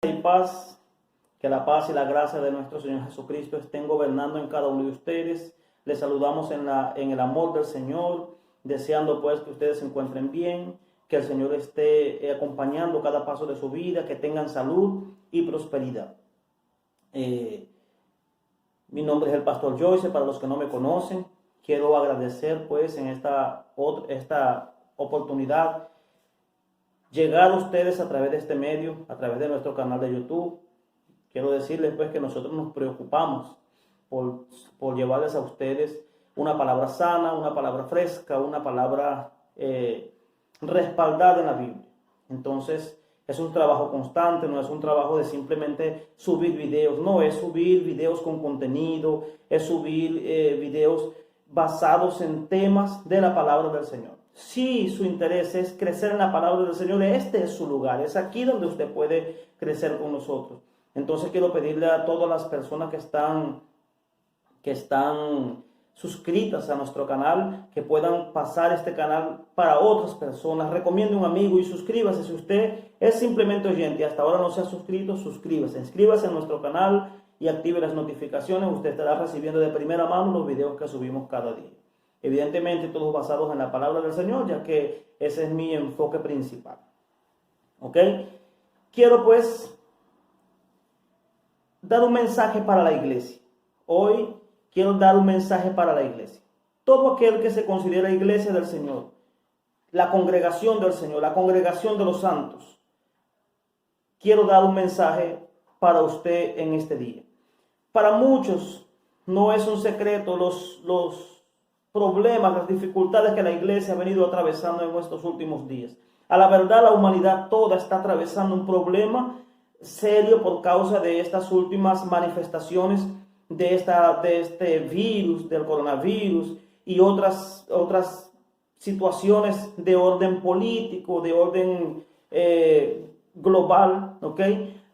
Y paz, que la paz y la gracia de nuestro Señor Jesucristo estén gobernando en cada uno de ustedes. Les saludamos en el amor del Señor, deseando pues que ustedes se encuentren bien, que el Señor esté acompañando cada paso de su vida, que tengan salud y prosperidad. Mi nombre es el Pastor Joyce, para los que no me conocen. Quiero agradecer pues en esta oportunidad llegar a ustedes a través de este medio, a través de nuestro canal de YouTube. Quiero decirles pues que nosotros nos preocupamos por llevarles a ustedes una palabra sana, una palabra fresca, una palabra respaldada en la Biblia. Entonces es un trabajo constante, no es un trabajo de simplemente subir videos, no, es subir videos con contenido, es subir videos basados en temas de la palabra del Señor. Si su interés es crecer en la palabra del Señor, este es su lugar, es aquí donde usted puede crecer con nosotros. Entonces quiero pedirle a todas las personas que están suscritas a nuestro canal, que puedan pasar este canal para otras personas. Recomiende a un amigo y suscríbase. Si usted es simplemente oyente y hasta ahora no se ha suscrito, suscríbase. Inscríbase en nuestro canal y active las notificaciones. Usted estará recibiendo de primera mano los videos que subimos cada día. Evidentemente todos basados en la palabra del Señor, ya que ese es mi enfoque principal. ¿Ok? Quiero pues dar un mensaje para la iglesia. Hoy quiero dar un mensaje para la iglesia. Todo aquel que se considera iglesia del Señor, la congregación del Señor, la congregación de los santos, quiero dar un mensaje para usted en este día. Para muchos no es un secreto los problemas, las dificultades que la iglesia ha venido atravesando en estos últimos días. A la verdad, la humanidad toda está atravesando un problema serio por causa de estas últimas manifestaciones de este virus, del coronavirus y otras situaciones de orden político, de orden global, ¿ok?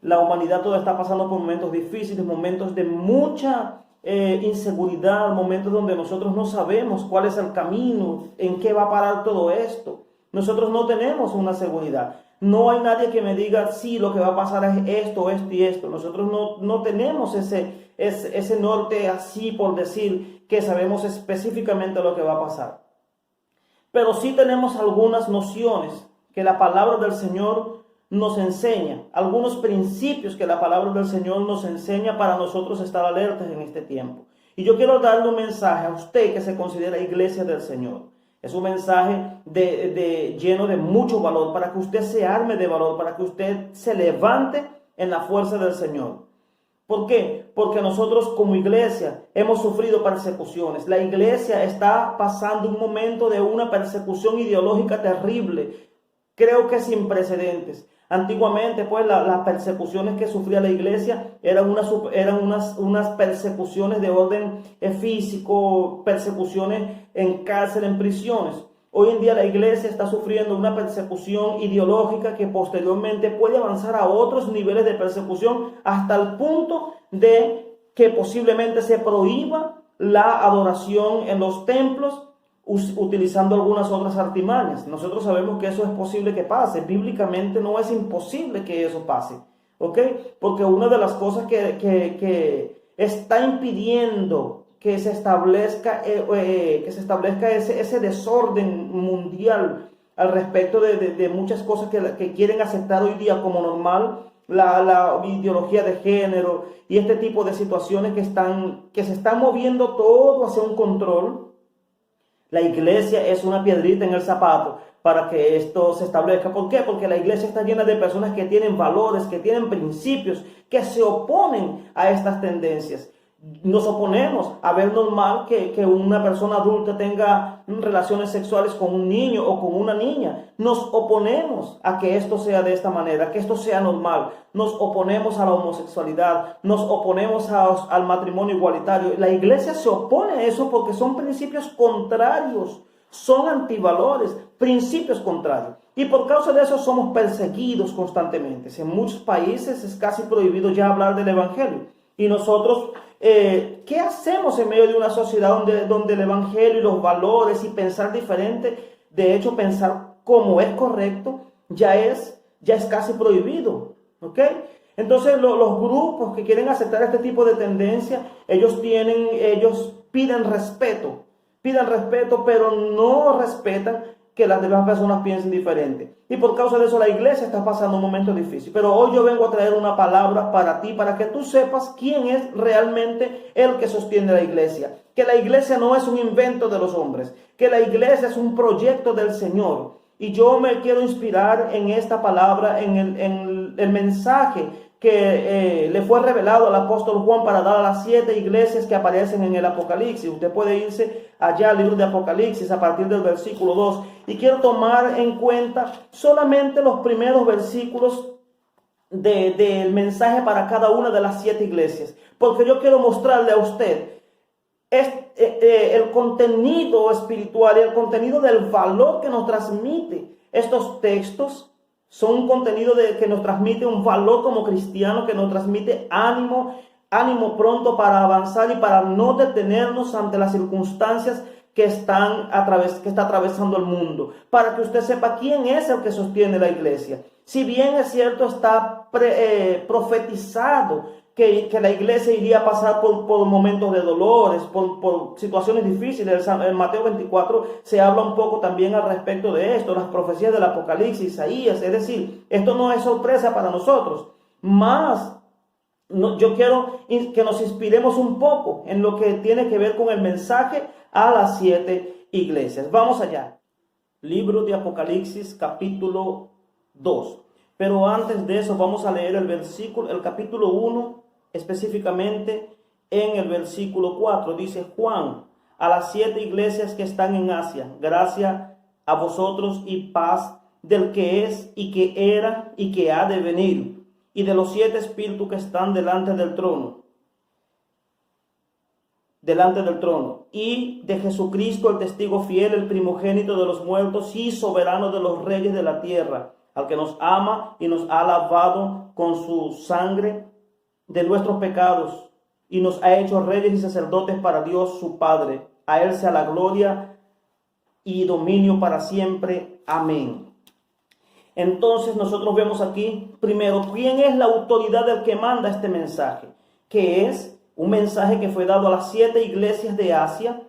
La humanidad toda está pasando por momentos difíciles, momentos de mucha inseguridad, momentos donde nosotros no sabemos cuál es el camino, en qué va a parar todo esto. Nosotros no tenemos una seguridad. No hay nadie que me diga, sí, lo que va a pasar es esto, esto y esto. Nosotros no tenemos ese norte así por decir que sabemos específicamente lo que va a pasar. Pero sí tenemos algunas nociones que la palabra del Señor nos enseña, algunos principios que la palabra del Señor nos enseña para nosotros estar alertas en este tiempo. Y yo quiero darle un mensaje a usted que se considera iglesia del Señor. Es un mensaje lleno de mucho valor para que usted se arme de valor, para que usted se levante en la fuerza del Señor. ¿Por qué? Porque nosotros como iglesia hemos sufrido persecuciones. La iglesia está pasando un momento de una persecución ideológica terrible, creo que sin precedentes. Antiguamente, pues, las persecuciones que sufría la iglesia eran unas persecuciones de orden físico, persecuciones en cárcel, en prisiones. Hoy en día la iglesia está sufriendo una persecución ideológica que posteriormente puede avanzar a otros niveles de persecución hasta el punto de que posiblemente se prohíba la adoración en los templos, utilizando algunas otras artimañas. Nosotros sabemos que eso es posible que pase. Bíblicamente no es imposible que eso pase, ¿ok? Porque una de las cosas que está impidiendo que se establezca ese desorden mundial al respecto de muchas cosas que quieren aceptar hoy día como normal, la ideología de género y este tipo de situaciones que se están moviendo todo hacia un control. La iglesia es una piedrita en el zapato para que esto se establezca. ¿Por qué? Porque la iglesia está llena de personas que tienen valores, que tienen principios, que se oponen a estas tendencias. Nos oponemos a ver normal que una persona adulta tenga relaciones sexuales con un niño o con una niña. Nos oponemos a que esto sea de esta manera, que esto sea normal. Nos oponemos a la homosexualidad, nos oponemos al matrimonio igualitario. La iglesia se opone a eso porque son principios contrarios, son antivalores, principios contrarios. Y por causa de eso somos perseguidos constantemente. En muchos países es casi prohibido ya hablar del evangelio. Y nosotros, ¿qué hacemos en medio de una sociedad donde el evangelio y los valores y pensar diferente, de hecho pensar como es correcto, ya es casi prohibido? ¿Ok? Entonces los grupos que quieren aceptar este tipo de tendencia, ellos piden respeto, pero no respetan que las demás personas piensen diferente. Y por causa de eso la iglesia está pasando un momento difícil. Pero hoy yo vengo a traer una palabra para ti, para que tú sepas quién es realmente el que sostiene la iglesia. Que la iglesia no es un invento de los hombres, que la iglesia es un proyecto del Señor. Y yo me quiero inspirar en esta palabra, en el mensaje que le fue revelado al apóstol Juan para dar a las 7 iglesias que aparecen en el Apocalipsis. Usted puede irse allá al libro de Apocalipsis a partir del versículo 2. Y quiero tomar en cuenta solamente los primeros versículos del mensaje para cada una de las 7 iglesias. Porque yo quiero mostrarle a usted el contenido espiritual y el contenido del valor que nos transmite estos textos. Son un contenido que nos transmite un valor como cristiano, que nos transmite ánimo pronto para avanzar y para no detenernos ante las circunstancias que está atravesando el mundo. Para que usted sepa quién es el que sostiene la iglesia. Si bien es cierto, está profetizado que la iglesia iría a pasar por momentos de dolores, por situaciones difíciles. En Mateo 24 se habla un poco también al respecto de esto, las profecías del Apocalipsis, Isaías. Es decir, esto no es sorpresa para nosotros. Yo quiero que nos inspiremos un poco en lo que tiene que ver con el mensaje a las 7 iglesias. Vamos allá. Libro de Apocalipsis, capítulo 2. Pero antes de eso vamos a leer el capítulo 1, específicamente en el versículo 4. Dice: Juan, a las 7 iglesias que están en Asia, gracia a vosotros y paz del que es y que era y que ha de venir, y de los 7 espíritus que están delante del trono, y de Jesucristo, el testigo fiel, el primogénito de los muertos y soberano de los reyes de la tierra, al que nos ama y nos ha lavado con su sangre de nuestros pecados y nos ha hecho reyes y sacerdotes para Dios su Padre. A él sea la gloria y dominio para siempre. Amén. Entonces nosotros vemos aquí, primero, quién es la autoridad del que manda este mensaje, que es un mensaje que fue dado a las 7 iglesias de Asia,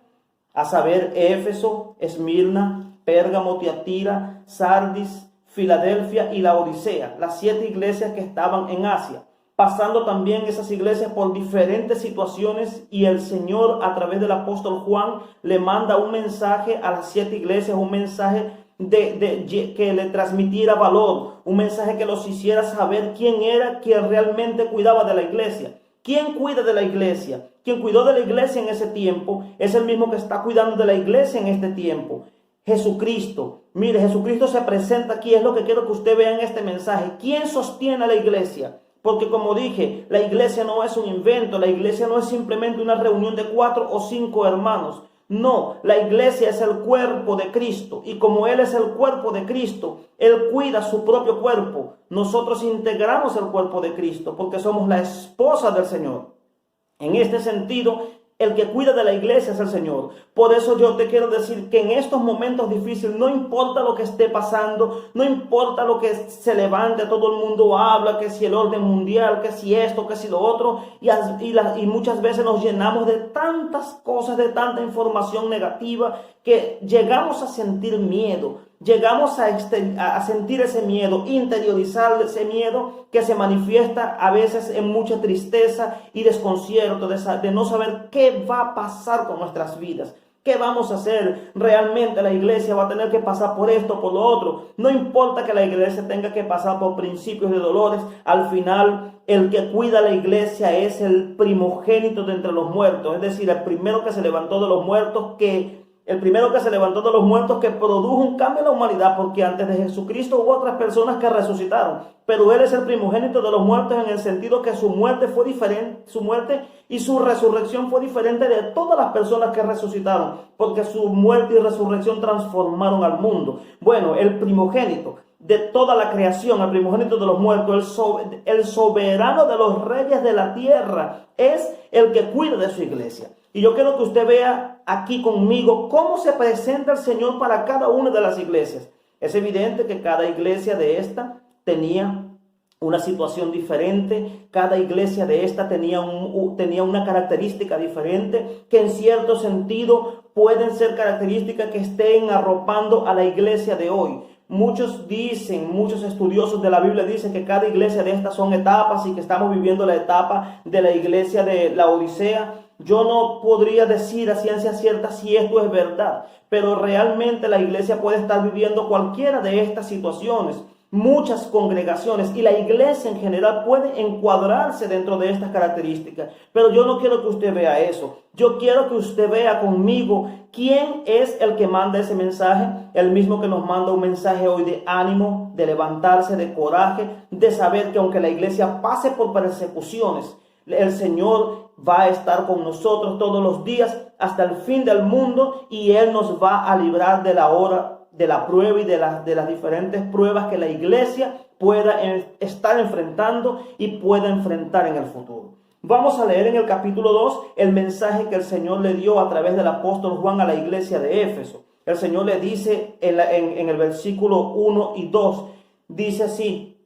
a saber, Éfeso, Esmirna, Pérgamo, Tiatira, Sardis, Filadelfia y la Odisea, las 7 iglesias que estaban en Asia, pasando también esas iglesias por diferentes situaciones, y el Señor a través del apóstol Juan le manda un mensaje a las 7 iglesias, un mensaje que le transmitiera valor, un mensaje que los hiciera saber quién era quien realmente cuidaba de la iglesia. ¿Quién cuida de la iglesia? Quien cuidó de la iglesia en ese tiempo es el mismo que está cuidando de la iglesia en este tiempo. Jesucristo. Mire, Jesucristo se presenta aquí, es lo que quiero que usted vea en este mensaje. ¿Quién sostiene a la iglesia? Porque como dije, la iglesia no es un invento, la iglesia no es simplemente una reunión de 4 o 5 hermanos. No, la iglesia es el cuerpo de Cristo, y como Él es el cuerpo de Cristo, Él cuida su propio cuerpo. Nosotros integramos el cuerpo de Cristo porque somos la esposa del Señor. En este sentido, el que cuida de la iglesia es el Señor. Por eso yo te quiero decir que en estos momentos difíciles, no importa lo que esté pasando, no importa lo que se levante, todo el mundo habla, que si el orden mundial, que si esto, que si lo otro, y muchas veces nos llenamos de tantas cosas, de tanta información negativa, que llegamos a sentir miedo. Llegamos a sentir ese miedo, interiorizar ese miedo que se manifiesta a veces en mucha tristeza y desconcierto de no saber qué va a pasar con nuestras vidas. ¿Qué vamos a hacer? Realmente la iglesia va a tener que pasar por esto, por lo otro. No importa que la iglesia tenga que pasar por principios de dolores. Al final, el que cuida la iglesia es el primogénito de entre los muertos. Es decir, el primero que se levantó de los muertos, que produjo un cambio en la humanidad, porque antes de Jesucristo hubo otras personas que resucitaron, pero Él es el primogénito de los muertos en el sentido que su muerte fue diferente, su muerte y su resurrección fue diferente de todas las personas que resucitaron, porque su muerte y resurrección transformaron al mundo. Bueno, el primogénito de toda la creación, el primogénito de los muertos, el soberano de los reyes de la tierra, es el que cuida de su iglesia. Y yo quiero que usted vea aquí conmigo cómo se presenta el Señor para cada una de las iglesias. Es evidente que cada iglesia de esta tenía una situación diferente. Cada iglesia de esta tenía una característica diferente, que en cierto sentido pueden ser características que estén arropando a la iglesia de hoy. Muchos estudiosos de la Biblia dicen que cada iglesia de estas son etapas y que estamos viviendo la etapa de la iglesia de la Odisea. Yo no podría decir a ciencia cierta si esto es verdad, pero realmente la iglesia puede estar viviendo cualquiera de estas situaciones. Muchas congregaciones y la iglesia en general puede encuadrarse dentro de estas características, pero yo no quiero que usted vea eso. Yo quiero que usted vea conmigo quién es el que manda ese mensaje, el mismo que nos manda un mensaje hoy de ánimo, de levantarse, de coraje, de saber que aunque la iglesia pase por persecuciones, el Señor va a estar con nosotros todos los días hasta el fin del mundo, y Él nos va a librar de la hora de la prueba y de las diferentes pruebas que la iglesia pueda estar enfrentando y pueda enfrentar en el futuro. Vamos a leer en el capítulo 2 el mensaje que el Señor le dio a través del apóstol Juan a la iglesia de Éfeso. El Señor le dice en el versículo 1 y 2, dice así: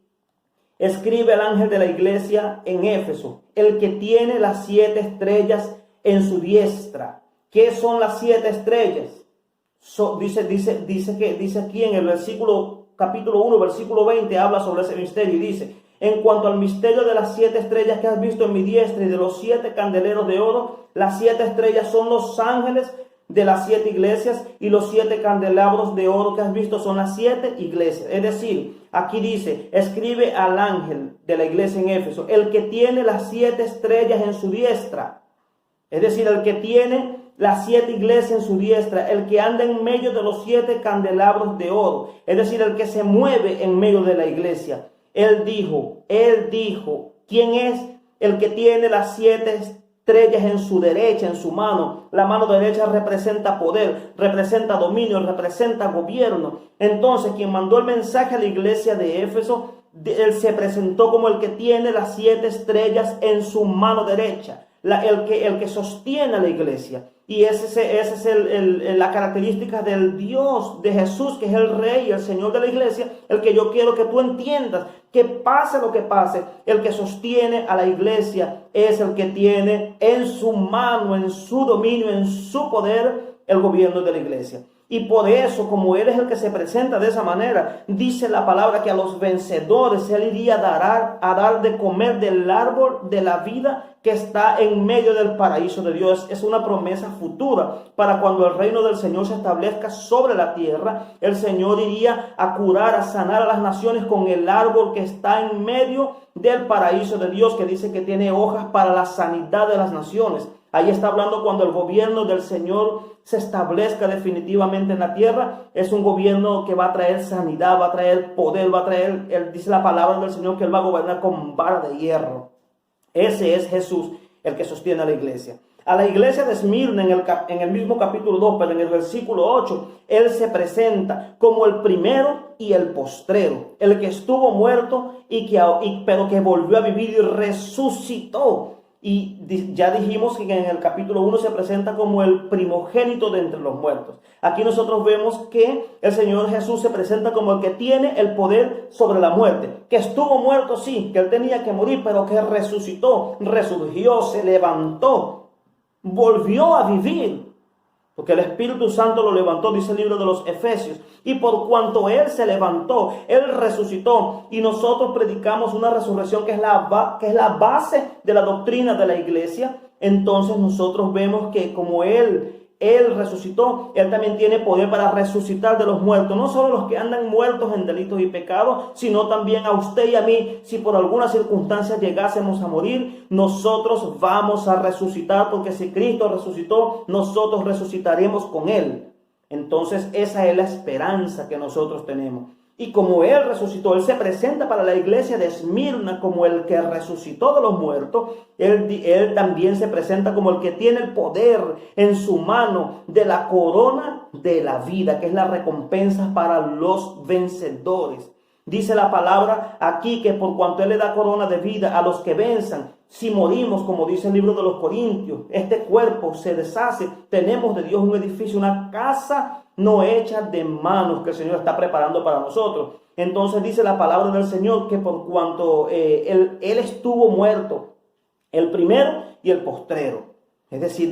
escribe al ángel de la iglesia en Éfeso, el que tiene las 7 estrellas en su diestra. ¿Qué son las 7 estrellas? Dice aquí en el capítulo 1, versículo 20, habla sobre ese misterio y dice: en cuanto al misterio de las 7 estrellas que has visto en mi diestra y de los 7 candeleros de oro, las 7 estrellas son los ángeles de las 7 iglesias, y los 7 candelabros de oro que has visto son las 7 iglesias. Es decir, aquí dice: escribe al ángel de la iglesia en Éfeso, el que tiene las 7 estrellas en su diestra. Es decir, el que tiene las 7 iglesias en su diestra, el que anda en medio de los 7 candelabros de oro, es decir, el que se mueve en medio de la iglesia. Él dijo, ¿quién es el que tiene las 7 estrellas en su derecha, en su mano? La mano derecha representa poder, representa dominio, representa gobierno. Entonces, quien mandó el mensaje a la iglesia de Éfeso, él se presentó como el que tiene las 7 estrellas en su mano derecha, el que sostiene a la iglesia. Y esa es la característica del Dios de Jesús, que es el Rey y el Señor de la iglesia, el que yo quiero que tú entiendas, que pase lo que pase, el que sostiene a la iglesia es el que tiene en su mano, en su dominio, en su poder, el gobierno de la iglesia. Y por eso, como Él es el que se presenta de esa manera, dice la palabra que a los vencedores Él iría a dar de comer del árbol de la vida que está en medio del paraíso de Dios. Es una promesa futura para cuando el reino del Señor se establezca sobre la tierra. El Señor iría a curar, a sanar a las naciones con el árbol que está en medio del paraíso de Dios, que dice que tiene hojas para la sanidad de las naciones. Ahí está hablando cuando el gobierno del Señor se establezca definitivamente en la tierra. Es un gobierno que va a traer sanidad, va a traer poder, dice la palabra del Señor que Él va a gobernar con vara de hierro. Ese es Jesús, el que sostiene a la iglesia. A la iglesia de Esmirna, en el mismo capítulo 2, pero en el versículo 8, Él se presenta como el primero y el postrero, el que estuvo muerto pero que volvió a vivir y resucitó. Y ya dijimos que en el capítulo 1 se presenta como el primogénito de entre los muertos. Aquí nosotros vemos que el Señor Jesús se presenta como el que tiene el poder sobre la muerte. Que estuvo muerto, sí, que Él tenía que morir, pero que resucitó, resurgió, se levantó, volvió a vivir. Porque el Espíritu Santo lo levantó, dice el libro de los Efesios. Y por cuanto Él se levantó, Él resucitó. Y nosotros predicamos una resurrección que es la base de la doctrina de la iglesia. Entonces nosotros vemos que como Él resucitó, Él también tiene poder para resucitar de los muertos. No solo los que andan muertos en delitos y pecados, sino también a usted y a mí. Si por alguna circunstancia llegásemos a morir, nosotros vamos a resucitar, porque si Cristo resucitó, nosotros resucitaremos con Él. Entonces esa es la esperanza que nosotros tenemos. Y como Él resucitó, Él se presenta para la iglesia de Esmirna como el que resucitó de los muertos. Él también se presenta como el que tiene el poder en su mano de la corona de la vida, que es la recompensa para los vencedores. Dice la palabra aquí que por cuanto Él le da corona de vida a los que venzan, si morimos, como dice el libro de los Corintios, este cuerpo se deshace, tenemos de Dios un edificio, una casa no hecha de manos que el Señor está preparando para nosotros. Entonces dice la palabra del Señor que por cuanto él estuvo muerto, el primero y el postrero. Es decir,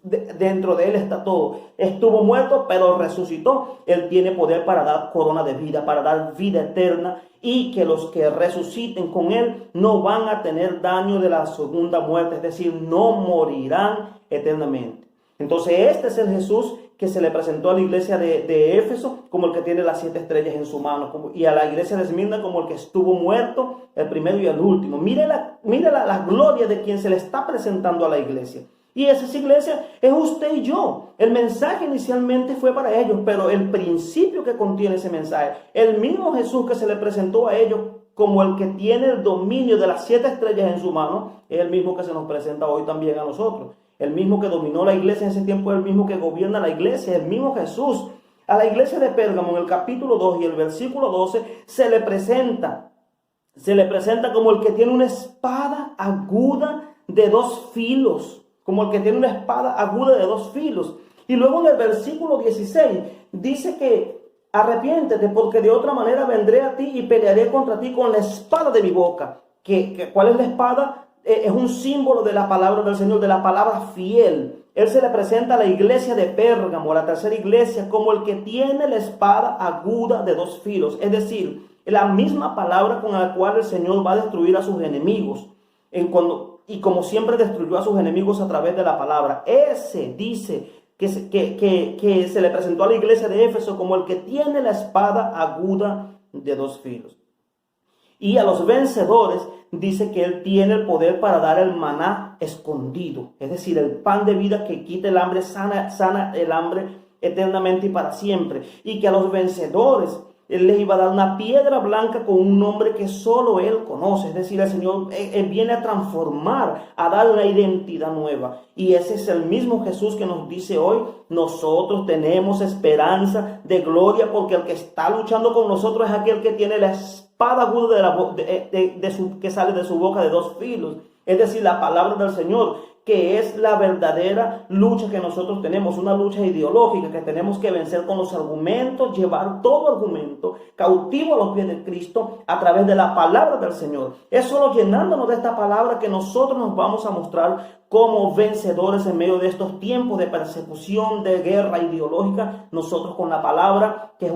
dentro de él está todo. Estuvo muerto, pero resucitó. Él tiene poder para dar corona de vida, para dar vida eterna. Y que los que resuciten con él no van a tener daño de la segunda muerte. Es decir, no morirán eternamente. Entonces este es el Jesús que se le presentó a la iglesia de Éfeso como el que tiene las 7 estrellas en su mano, y a la iglesia de Esmirna como el que estuvo muerto, el primero y el último. Mire la gloria de quien se le está presentando a la iglesia. Y esa iglesia es usted y yo. El mensaje inicialmente fue para ellos, pero el principio que contiene ese mensaje, el mismo Jesús que se le presentó a ellos como el que tiene el dominio de las 7 estrellas en su mano, es el mismo que se nos presenta hoy también a nosotros. El mismo que dominó la iglesia en ese tiempo es el mismo que gobierna la iglesia, el mismo Jesús. A la iglesia de Pérgamo en el capítulo 2 y el versículo 12 se le presenta como el que tiene una espada aguda de 2 filos. Como el que tiene una espada aguda de 2 filos. Y luego en el versículo 16 dice que arrepiéntete, porque de otra manera vendré a ti y pelearé contra ti con la espada de mi boca. ¿Cuál es la espada? Es un símbolo de la palabra del Señor, de la palabra fiel. Él se le presenta a la iglesia de Pérgamo, a la tercera iglesia, como el que tiene la espada aguda de 2 filos. Es decir, la misma palabra con la cual el Señor va a destruir a sus enemigos. Y como siempre destruyó a sus enemigos a través de la palabra. Ese dice que se le presentó a la iglesia de Éfeso como el que tiene la espada aguda de 2 filos. Y a los vencedores dice que Él tiene el poder para dar el maná escondido. Es decir, el pan de vida que quita el hambre, sana el hambre eternamente y para siempre. Y que a los vencedores Él les iba a dar una piedra blanca con un nombre que solo Él conoce. Es decir, el Señor viene a transformar, a dar una identidad nueva. Y ese es el mismo Jesús que nos dice hoy: nosotros tenemos esperanza de gloria, porque el que está luchando con nosotros es aquel que tiene la espada aguda que sale de su boca de 2 filos. Es decir, la palabra del Señor, que es la verdadera lucha que nosotros tenemos, una lucha ideológica que tenemos que vencer con los argumentos, llevar todo argumento cautivo a los pies de Cristo a través de la palabra del Señor. Es solo llenándonos de esta palabra que nosotros nos vamos a mostrar como vencedores en medio de estos tiempos de persecución, de guerra ideológica. Nosotros con la palabra, que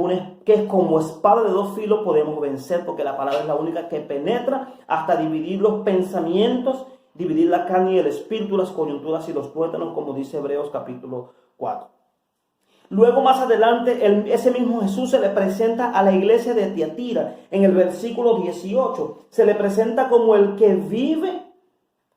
es como espada de 2 filos, podemos vencer, porque la palabra es la única que penetra hasta dividir los pensamientos, dividir la carne y el espíritu, las coyunturas y los tuétanos, como dice Hebreos capítulo 4. Luego más adelante, ese mismo Jesús se le presenta a la iglesia de Tiatira. En el versículo 18, se le presenta como el que vive,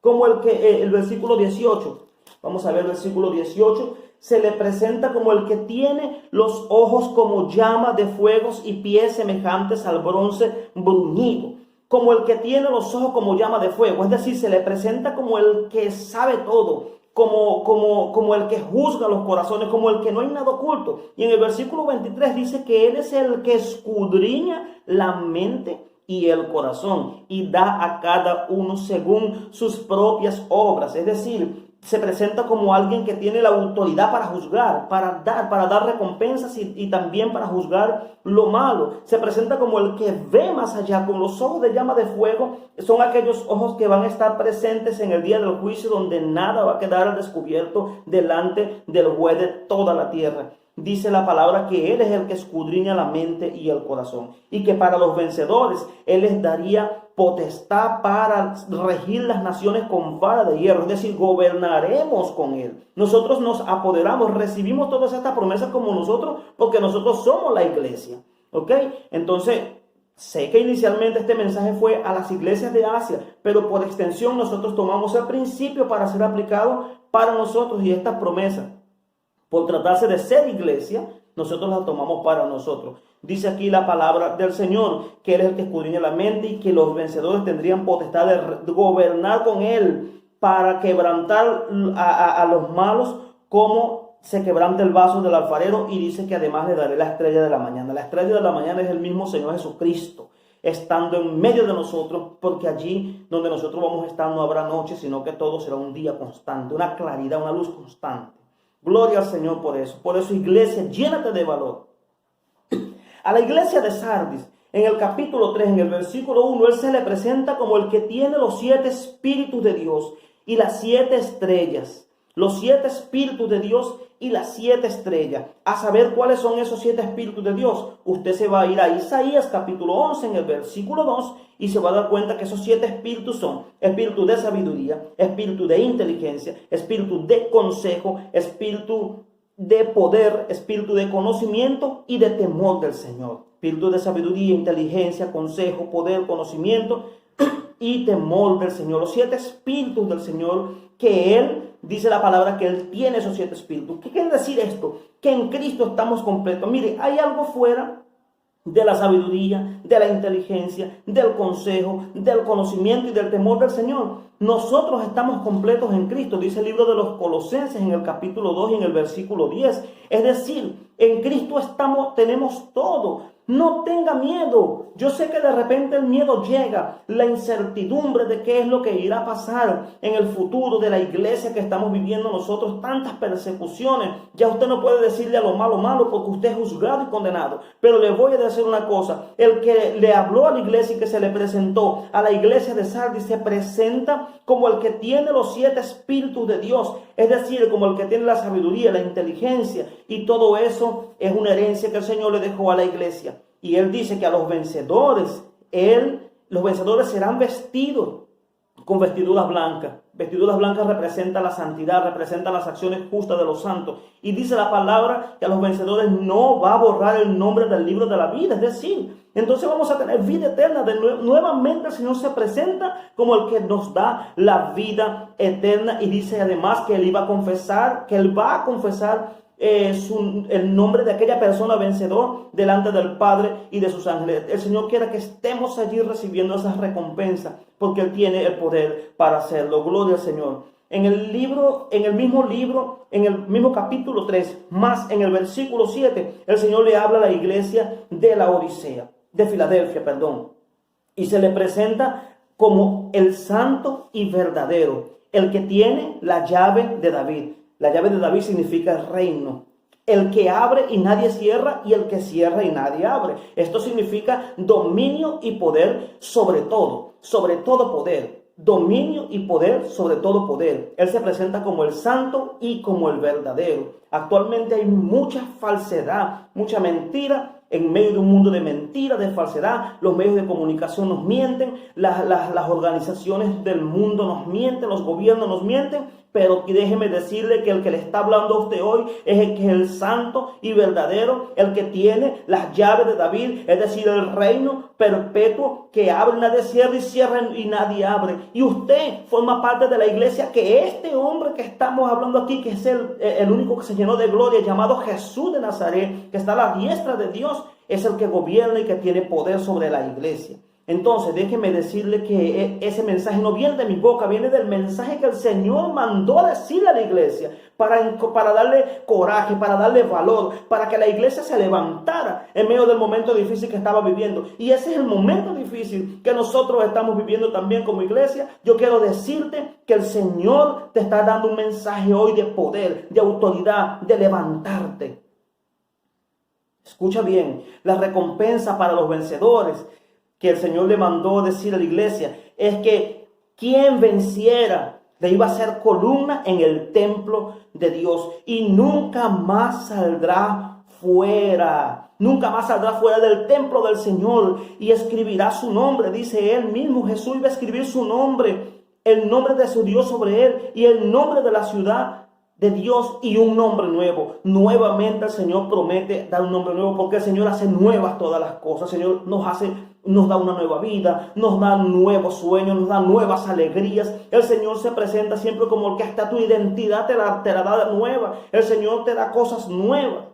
el versículo 18. Vamos a ver el versículo 18. Se le presenta como el que tiene los ojos como llama de fuegos y pies semejantes al bronce bruñido. Como el que tiene los ojos como llama de fuego. Es decir, se le presenta como el que sabe todo, como el que juzga los corazones, como el que no hay nada oculto. Y en el versículo 23 dice que Él es el que escudriña la mente y el corazón, y da a cada uno según sus propias obras. Es decir, se presenta como alguien que tiene la autoridad para juzgar, para dar recompensas y también para juzgar lo malo. Se presenta como el que ve más allá, con los ojos de llama de fuego. Son aquellos ojos que van a estar presentes en el día del juicio, donde nada va a quedar al descubierto delante del juez de toda la tierra. Dice la palabra que Él es el que escudriña la mente y el corazón, y que para los vencedores Él les daría potestad para regir las naciones con vara de hierro. Es decir, gobernaremos con Él. Nosotros nos apoderamos, recibimos todas estas promesas como nosotros, porque nosotros somos la iglesia. ¿Ok? Entonces, sé que inicialmente este mensaje fue a las iglesias de Asia, pero por extensión nosotros tomamos el principio para ser aplicado para nosotros, y estas promesas, por tratarse de ser iglesia, nosotros la tomamos para nosotros. Dice aquí la palabra del Señor, que Él es el que escudriña la mente, y que los vencedores tendrían potestad de gobernar con Él para quebrantar a los malos, como se quebranta el vaso del alfarero. Y dice que además le daré la estrella de la mañana. La estrella de la mañana es el mismo Señor Jesucristo, estando en medio de nosotros, porque allí donde nosotros vamos a estar no habrá noche, sino que todo será un día constante, una claridad, una luz constante. Gloria al Señor por eso. Por eso, iglesia, llénate de valor. A la iglesia de Sardis, En el capítulo 3, en el versículo 1, Él se le presenta como el que tiene los 7 espíritus de Dios y las 7 estrellas. Los 7 espíritus de Dios y las 7 estrellas. A saber cuáles son esos 7 espíritus de Dios. Usted se va a ir a Isaías capítulo 11 en el versículo 2 y se va a dar cuenta que esos 7 espíritus son espíritu de sabiduría, espíritu de inteligencia, espíritu de consejo, espíritu de poder, espíritu de conocimiento y de temor del Señor. Espíritu de sabiduría, inteligencia, consejo, poder, conocimiento y temor del Señor. Los 7 espíritus del Señor que Él, dice la palabra que Él tiene esos 7 espíritus. ¿Qué quiere decir esto? Que en Cristo estamos completos. Mire, hay algo fuera de la sabiduría, de la inteligencia, del consejo, del conocimiento y del temor del Señor. Nosotros estamos completos en Cristo, dice el libro de los Colosenses en el capítulo 2 y en el versículo 10. Es decir, en Cristo tenemos todo. No tenga miedo. Yo sé que de repente el miedo llega, la incertidumbre de qué es lo que irá a pasar en el futuro de la iglesia que estamos viviendo nosotros, tantas persecuciones. Ya usted no puede decirle a lo malo porque usted es juzgado y condenado. Pero le voy a decir una cosa, el que le habló a la iglesia y que se le presentó a la iglesia de Sardis se presenta como el que tiene los 7 espíritus de Dios, es decir, como el que tiene la sabiduría, la inteligencia, y todo eso es una herencia que el Señor le dejó a la iglesia. Y Él dice que a los vencedores, los vencedores serán vestidos con vestiduras blancas. Vestiduras blancas representan la santidad, representan las acciones justas de los santos. Y dice la palabra que a los vencedores no va a borrar el nombre del libro de la vida. Es decir, entonces vamos a tener vida eterna. Nuevamente el Señor se presenta como el que nos da la vida eterna. Y dice además que Él va a confesar el nombre de aquella persona vencedor delante del Padre y de sus ángeles. El Señor quiere que estemos allí recibiendo esas recompensas porque Él tiene el poder para hacerlo. Gloria al Señor. En el mismo capítulo 3, más en el versículo 7, el Señor le habla a la iglesia de Filadelfia, y se le presenta como el santo y verdadero, el que tiene la llave de David. La llave de David significa el reino. El que abre y nadie cierra, y el que cierra y nadie abre. Esto significa dominio y poder sobre todo poder. Dominio y poder sobre todo poder. Él se presenta como el santo y como el verdadero. Actualmente hay mucha falsedad, mucha mentira. En medio de un mundo de mentira, de falsedad, los medios de comunicación nos mienten, las organizaciones del mundo nos mienten, los gobiernos nos mienten, pero déjeme decirle que el que le está hablando a usted hoy es el que es el santo y verdadero, el que tiene las llaves de David, es decir, el reino perpetuo que abre y nadie cierra y cierra y nadie abre. Y usted forma parte de la iglesia que este hombre que estamos hablando aquí, que es el único que se llenó de gloria, llamado Jesús de Nazaret, que está a la diestra de Dios, es el que gobierna y que tiene poder sobre la iglesia. Entonces, déjeme decirle que ese mensaje no viene de mi boca, viene del mensaje que el Señor mandó a decirle a la iglesia para darle coraje, para darle valor, para que la iglesia se levantara en medio del momento difícil que estaba viviendo. Y ese es el momento difícil que nosotros estamos viviendo también como iglesia. Yo quiero decirte que el Señor te está dando un mensaje hoy de poder, de autoridad, de levantarte. Escucha bien, la recompensa para los vencedores que el Señor le mandó decir a la iglesia es que quien venciera le iba a hacer columna en el templo de Dios y nunca más saldrá fuera. Nunca más saldrá fuera del templo del Señor y escribirá su nombre. Dice él mismo, Jesús iba a escribir su nombre, el nombre de su Dios sobre él y el nombre de la ciudad de Dios y un nombre nuevo. Nuevamente el Señor promete dar un nombre nuevo porque el Señor hace nuevas todas las cosas. El Señor nos da una nueva vida, nos da nuevos sueños, nos da nuevas alegrías. El Señor se presenta siempre como el que hasta tu identidad te la da nueva. El Señor te da cosas nuevas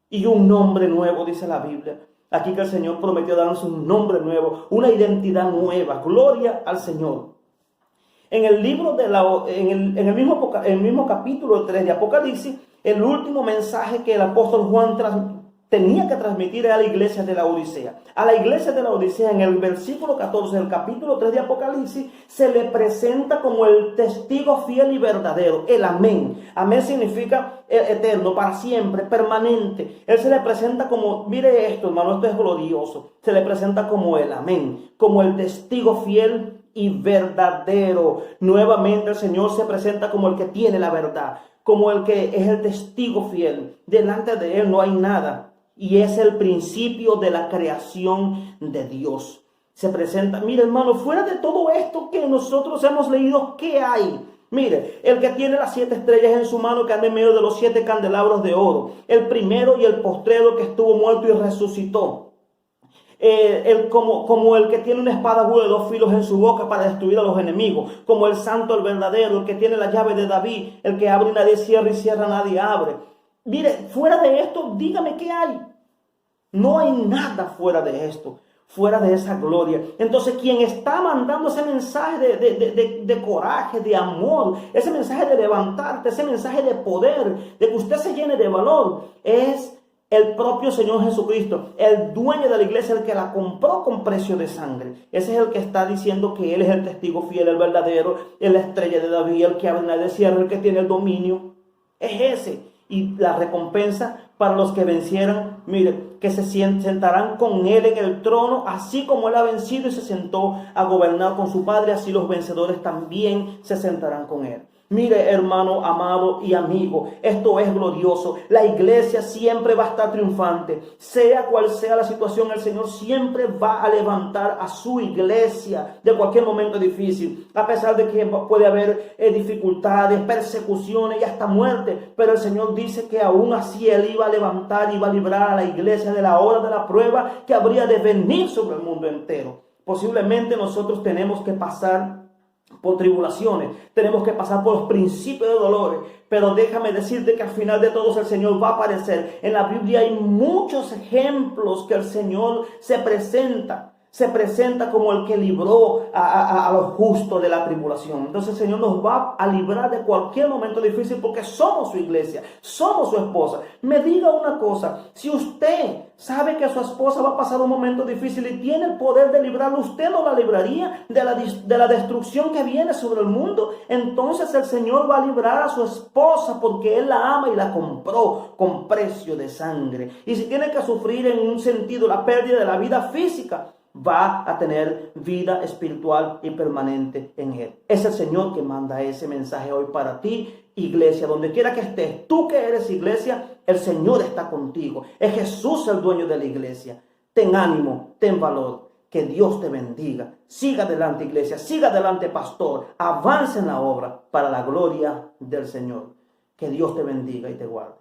y un nombre nuevo, dice la Biblia. Aquí que el Señor prometió darnos un nombre nuevo, una identidad nueva. Gloria al Señor. En el libro en el mismo capítulo 3 de Apocalipsis, el último mensaje que el apóstol Juan tenía que transmitir a la iglesia de la Odisea. A la iglesia de la Odisea, en el versículo 14 del capítulo 3 de Apocalipsis, se le presenta como el testigo fiel y verdadero, el amén. Amén significa eterno, para siempre, permanente. Él se le presenta como, mire esto, hermano, esto es glorioso. Se le presenta como el amén, como el testigo fiel y verdadero. Nuevamente el Señor se presenta como el que tiene la verdad, como el que es el testigo fiel. Delante de Él no hay nada. Y es el principio de la creación de Dios. Se presenta, mire hermano, fuera de todo esto que nosotros hemos leído, ¿qué hay? Mire, el que tiene las 7 estrellas en su mano, que anda en medio de los 7 candelabros de oro. El primero y el postrero, que estuvo muerto y resucitó. Como el que tiene una espada aguda de 2 filos en su boca para destruir a los enemigos, como el santo, el verdadero, el que tiene la llave de David, el que abre y nadie cierra y cierra nadie abre. Mire, fuera de esto, dígame qué hay. No hay nada fuera de esto, fuera de esa gloria. Entonces, quien está mandando ese mensaje de coraje, de amor, ese mensaje de levantarte, ese mensaje de poder, de que usted se llene de valor, es el propio Señor Jesucristo, el dueño de la iglesia, el que la compró con precio de sangre. Ese es el que está diciendo que Él es el testigo fiel, el verdadero, la estrella de David, el que abre y nadie cierra, el que tiene el dominio. Es ese. Y la recompensa para los que vencieran, mire, que se sentarán con Él en el trono, así como Él ha vencido y se sentó a gobernar con su Padre, así los vencedores también se sentarán con Él. Mire, hermano, amado y amigo, esto es glorioso. La iglesia siempre va a estar triunfante. Sea cual sea la situación, el Señor siempre va a levantar a su iglesia de cualquier momento difícil. A pesar de que puede haber dificultades, persecuciones y hasta muerte. Pero el Señor dice que aún así Él iba a levantar, iba a librar a la iglesia de la hora de la prueba que habría de venir sobre el mundo entero. Posiblemente nosotros tenemos que pasar por tribulaciones, tenemos que pasar por los principios de dolores, pero déjame decirte que al final de todos el Señor va a aparecer. En la Biblia hay muchos ejemplos que el Señor se presenta como el que libró a los justos de la tribulación. Entonces el Señor nos va a librar de cualquier momento difícil porque somos su iglesia, somos su esposa. Me diga una cosa, si usted sabe que su esposa va a pasar un momento difícil y tiene el poder de librarlo, ¿usted no la libraría de la destrucción que viene sobre el mundo? Entonces el Señor va a librar a su esposa porque Él la ama y la compró con precio de sangre. Y si tiene que sufrir en un sentido la pérdida de la vida física, va a tener vida espiritual y permanente en Él. Es el Señor que manda ese mensaje hoy para ti, iglesia, donde quiera que estés. Tú que eres iglesia, el Señor está contigo. Es Jesús el dueño de la iglesia. Ten ánimo, ten valor. Que Dios te bendiga. Siga adelante, iglesia. Siga adelante, pastor. Avance en la obra para la gloria del Señor. Que Dios te bendiga y te guarde.